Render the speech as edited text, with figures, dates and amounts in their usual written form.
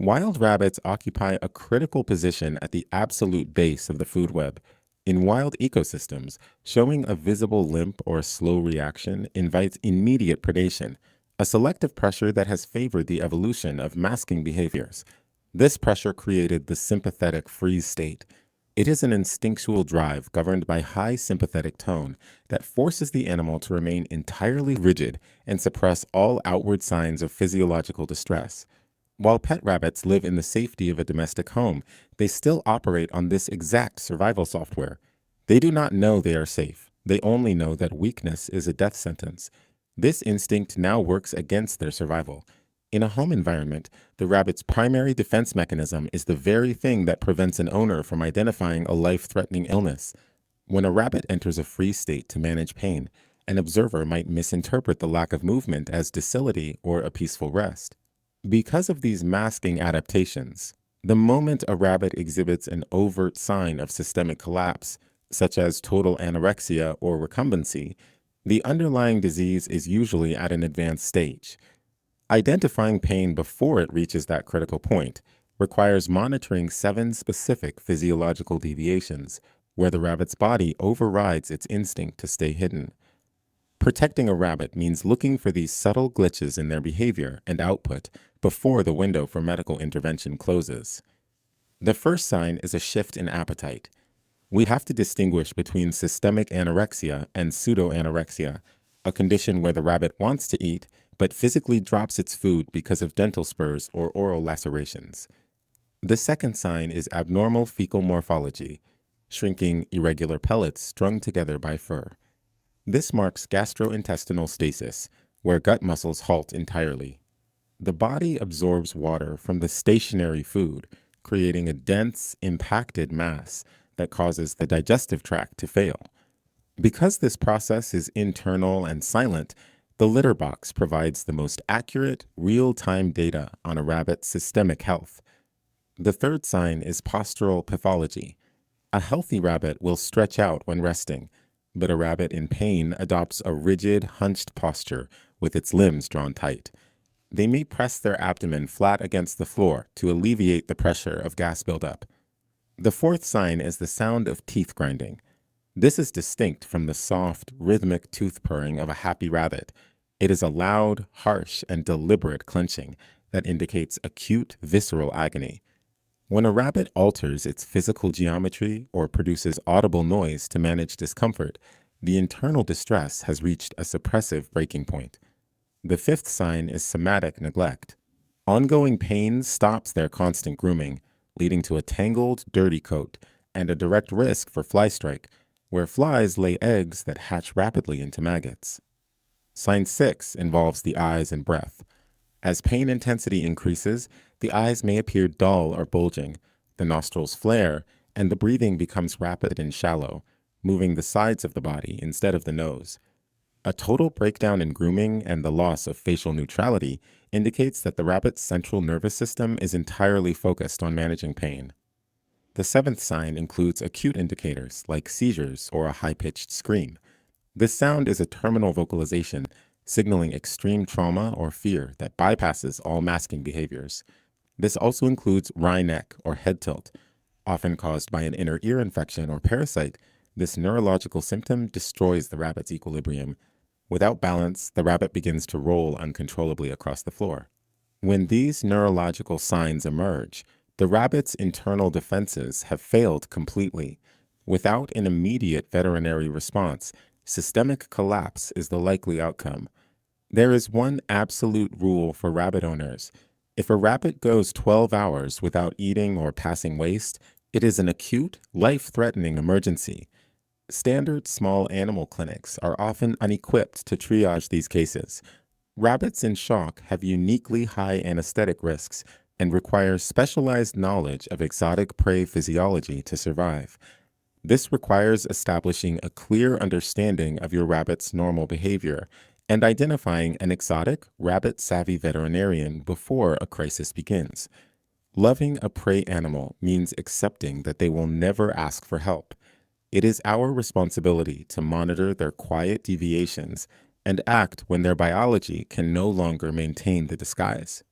Wild rabbits occupy a critical position at the absolute base of the food web. In wild ecosystems, showing a visible limp or slow reaction invites immediate predation, a selective pressure that has favored the evolution of masking behaviors. This pressure created the sympathetic freeze state. It is an instinctual drive governed by high sympathetic tone that forces the animal to remain entirely rigid and suppress all outward signs of physiological distress. While pet rabbits live in the safety of a domestic home, they still operate on this exact survival software. They do not know they are safe. They only know that weakness is a death sentence. This instinct now works against their survival. In a home environment, the rabbit's primary defense mechanism is the very thing that prevents an owner from identifying a life-threatening illness. When a rabbit enters a freeze state to manage pain, an observer might misinterpret the lack of movement as docility or a peaceful rest. Because of these masking adaptations, the moment a rabbit exhibits an overt sign of systemic collapse, such as total anorexia or recumbency, the underlying disease is usually at an advanced stage. Identifying pain before it reaches that critical point requires monitoring 7 specific physiological deviations, where the rabbit's body overrides its instinct to stay hidden. Protecting a rabbit means looking for these subtle glitches in their behavior and output before the window for medical intervention closes. The first sign is a shift in appetite. We have to distinguish between systemic anorexia and pseudo-anorexia, a condition where the rabbit wants to eat but physically drops its food because of dental spurs or oral lacerations. The second sign is abnormal fecal morphology, shrinking, irregular pellets strung together by fur. This marks gastrointestinal stasis, where gut muscles halt entirely. The body absorbs water from the stationary food, creating a dense, impacted mass that causes the digestive tract to fail. Because this process is internal and silent, the litter box provides the most accurate, real-time data on a rabbit's systemic health. The third sign is postural pathology. A healthy rabbit will stretch out when resting, but a rabbit in pain adopts a rigid, hunched posture with its limbs drawn tight. They may press their abdomen flat against the floor to alleviate the pressure of gas buildup. The fourth sign is the sound of teeth grinding. This is distinct from the soft, rhythmic tooth purring of a happy rabbit. It is a loud, harsh, and deliberate clenching that indicates acute, visceral agony. When a rabbit alters its physical geometry or produces audible noise to manage discomfort, the internal distress has reached a suppressive breaking point. The fifth sign is somatic neglect. Ongoing pain stops their constant grooming, leading to a tangled, dirty coat and a direct risk for fly strike, where flies lay eggs that hatch rapidly into maggots. Sign 6 involves the eyes and breath. As pain intensity increases, the eyes may appear dull or bulging, the nostrils flare, and the breathing becomes rapid and shallow, moving the sides of the body instead of the nose. A total breakdown in grooming and the loss of facial neutrality indicates that the rabbit's central nervous system is entirely focused on managing pain. The seventh sign includes acute indicators like seizures or a high-pitched scream. This sound is a terminal vocalization, signaling extreme trauma or fear that bypasses all masking behaviors. This also includes wry neck or head tilt. Often caused by an inner ear infection or parasite, this neurological symptom destroys the rabbit's equilibrium. Without balance, the rabbit begins to roll uncontrollably across the floor. When these neurological signs emerge, the rabbit's internal defenses have failed completely. Without an immediate veterinary response, systemic collapse is the likely outcome. There is one absolute rule for rabbit owners. If a rabbit goes 12 hours without eating or passing waste, it is an acute, life-threatening emergency. Standard small animal clinics are often unequipped to triage these cases. Rabbits in shock have uniquely high anesthetic risks and require specialized knowledge of exotic prey physiology to survive. This requires establishing a clear understanding of your rabbit's normal behavior and identifying an exotic, rabbit-savvy veterinarian before a crisis begins. Loving a prey animal means accepting that they will never ask for help. It is our responsibility to monitor their quiet deviations and act when their biology can no longer maintain the disguise.